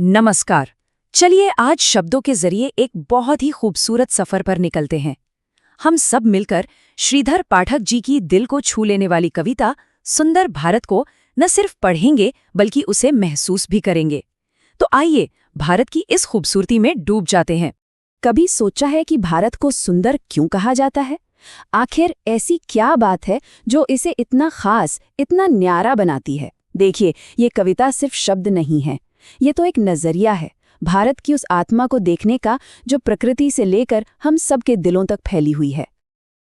नमस्कार। चलिए आज शब्दों के जरिए एक बहुत ही खूबसूरत सफर पर निकलते हैं। हम सब मिलकर श्रीधर पाठक जी की दिल को छू लेने वाली कविता सुंदर भारत को न सिर्फ पढ़ेंगे बल्कि उसे महसूस भी करेंगे। तो आइए भारत की इस खूबसूरती में डूब जाते हैं। कभी सोचा है कि भारत को सुंदर क्यों कहा जाता है? आखिर ऐसी क्या बात है जो इसे इतना खास, इतना न्यारा बनाती है? देखिए, ये कविता सिर्फ शब्द नहीं है, ये तो एक नजरिया है भारत की उस आत्मा को देखने का जो प्रकृति से लेकर हम सबके दिलों तक फैली हुई है।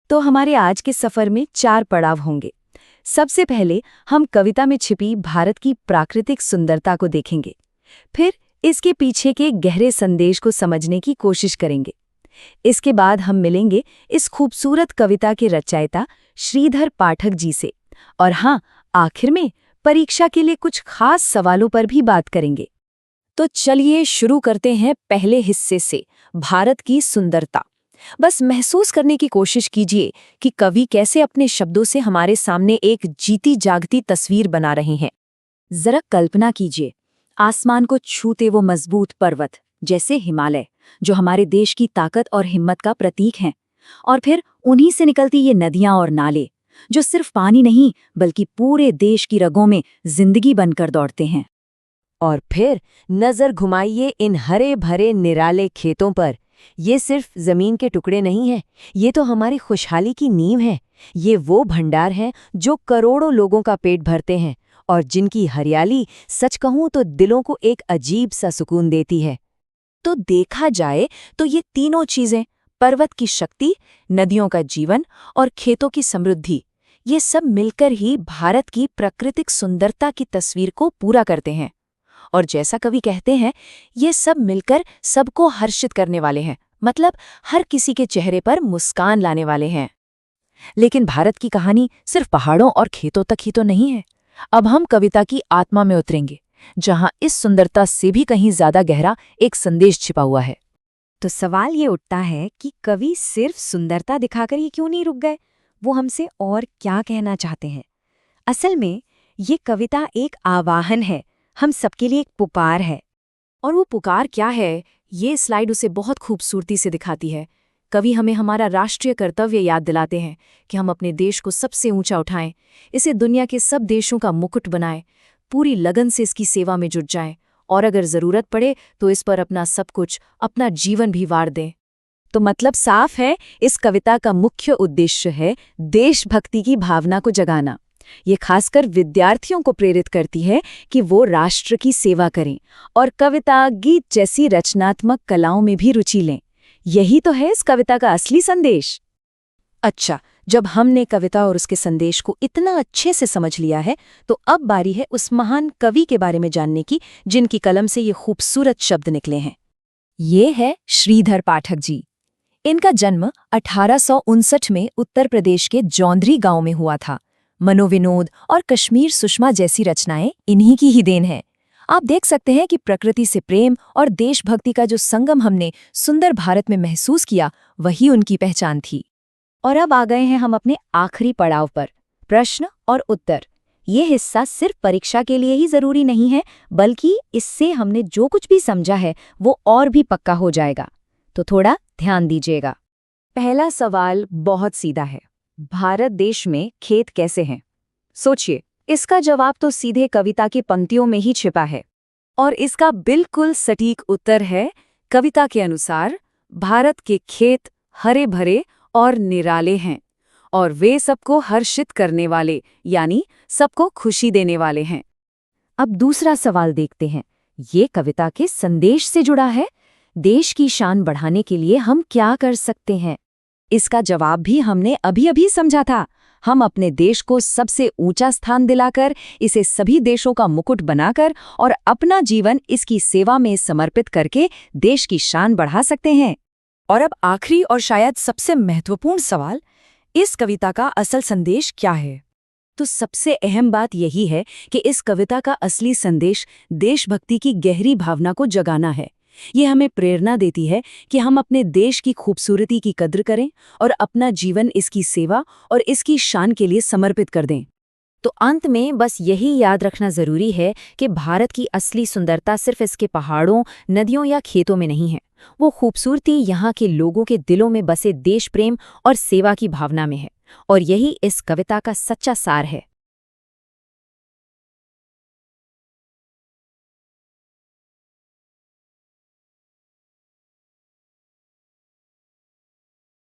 तो हमारे आज के सफर में 4 पड़ाव होंगे। सबसे पहले हम कविता में छिपी भारत की प्राकृतिक सुंदरता को देखेंगे। फिर इसके पीछे के गहरे संदेश को समझने की कोशिश करेंगे। इसके बाद हम मिलेंगे इस खूबसूरत कविता के रचयिता श्रीधर पाठक जी से। और हाँ, आखिर में परीक्षा के लिए कुछ खास सवालों पर भी बात करेंगे। तो चलिए शुरू करते हैं पहले हिस्से से, भारत की सुंदरता। बस महसूस करने की कोशिश कीजिए कि कवि कैसे अपने शब्दों से हमारे सामने एक जीती जागती तस्वीर बना रहे हैं। जरा कल्पना कीजिए, आसमान को छूते वो मजबूत पर्वत जैसे हिमालय, जो हमारे देश की ताकत और हिम्मत का प्रतीक हैं। और फिर उन्हीं से निकलती ये नदियां और नाले, जो सिर्फ पानी नहीं बल्कि पूरे देश की रगों में जिंदगी बनकर दौड़ते हैं। और फिर नजर घुमाइए इन हरे भरे निराले खेतों पर। ये सिर्फ जमीन के टुकड़े नहीं हैं, ये तो हमारी खुशहाली की नींव है। ये वो भंडार हैं जो करोड़ों लोगों का पेट भरते हैं और जिनकी हरियाली सच कहूं तो दिलों को एक अजीब सा सुकून देती है। तो देखा जाए तो ये तीनों चीजें, पर्वत की शक्ति, नदियों का जीवन और खेतों की समृद्धि, ये सब मिलकर ही भारत की प्राकृतिक सुंदरता की तस्वीर को पूरा करते हैं। और जैसा कवि कहते हैं, ये सब मिलकर सबको हर्षित करने वाले हैं, मतलब हर किसी के चेहरे पर मुस्कान लाने वाले हैं। लेकिन भारत की कहानी सिर्फ पहाड़ों और खेतों तक ही तो नहीं है। अब हम कविता की आत्मा में उतरेंगे, जहां इस सुंदरता से भी कहीं ज्यादा गहरा एक संदेश छिपा हुआ है। तो सवाल ये उठता है कि कवि सिर्फ सुंदरता दिखाकर ही क्यों नहीं रुक गए? वो हमसे और क्या कहना चाहते हैं? असल में ये कविता एक आवाहन है, हम सबके लिए एक पुकार है। और वो पुकार क्या है, ये स्लाइड उसे बहुत खूबसूरती से दिखाती है। कवि हमें हमारा राष्ट्रीय कर्तव्य याद दिलाते हैं कि हम अपने देश को सबसे ऊंचा उठाएं, इसे दुनिया के सब देशों का मुकुट बनाएं, पूरी लगन से इसकी सेवा में जुट जाएं और अगर जरूरत पड़े तो इस पर अपना सब कुछ, अपना जीवन भी वार दें। तो मतलब साफ है, इस कविता का मुख्य उद्देश्य है देशभक्ति की भावना को जगाना। ये खासकर विद्यार्थियों को प्रेरित करती है कि वो राष्ट्र की सेवा करें और कविता, गीत जैसी रचनात्मक कलाओं में भी रुचि लें। यही तो है इस कविता का असली संदेश। अच्छा, जब हमने कविता और उसके संदेश को इतना अच्छे से समझ लिया है, तो अब बारी है उस महान कवि के बारे में जानने की जिनकी कलम से ये खूबसूरत शब्द निकले हैं। ये है श्रीधर पाठक जी। इनका जन्म 1859 में उत्तर प्रदेश के जौंधरी गांव में हुआ था। मनोविनोद और कश्मीर सुषमा जैसी रचनाएं इन्हीं की ही देन है। आप देख सकते हैं कि प्रकृति से प्रेम और देशभक्ति का जो संगम हमने सुंदर भारत में महसूस किया, वही उनकी पहचान थी। और अब आ गए हैं हम अपने आखिरी पड़ाव पर, प्रश्न और उत्तर। ये हिस्सा सिर्फ परीक्षा के लिए ही जरूरी नहीं है, बल्कि इससे हमने जो कुछ भी समझा है वो और भी पक्का हो जाएगा। तो थोड़ा ध्यान दीजिएगा। पहला सवाल बहुत सीधा है, भारत देश में खेत कैसे हैं? सोचिए, इसका जवाब तो सीधे कविता की पंक्तियों में ही छिपा है। और इसका बिल्कुल सटीक उत्तर है, कविता के अनुसार भारत के खेत हरे भरे और निराले हैं और वे सबको हर्षित करने वाले, यानी सबको खुशी देने वाले हैं। अब दूसरा सवाल देखते हैं। ये कविता के संदेश से जुड़ा है। देश की शान बढ़ाने के लिए हम क्या कर सकते हैं? इसका जवाब भी हमने अभी समझा था। हम अपने देश को सबसे ऊंचा स्थान दिलाकर, इसे सभी देशों का मुकुट बनाकर और अपना जीवन इसकी सेवा में समर्पित करके देश की शान बढ़ा सकते हैं। और अब आखिरी और शायद सबसे महत्वपूर्ण सवाल, इस कविता का असल संदेश क्या है? तो सबसे अहम बात यही है कि इस कविता का असली संदेश देशभक्ति की गहरी भावना को जगाना है। ये हमें प्रेरणा देती है कि हम अपने देश की खूबसूरती की कद्र करें और अपना जीवन इसकी सेवा और इसकी शान के लिए समर्पित कर दें। तो अंत में बस यही याद रखना जरूरी है कि भारत की असली सुंदरता सिर्फ इसके पहाड़ों, नदियों या खेतों में नहीं है। वो खूबसूरती यहाँ के लोगों के दिलों में बसे देश प्रेम और सेवा की भावना में है। और यही इस कविता का सच्चा सार है।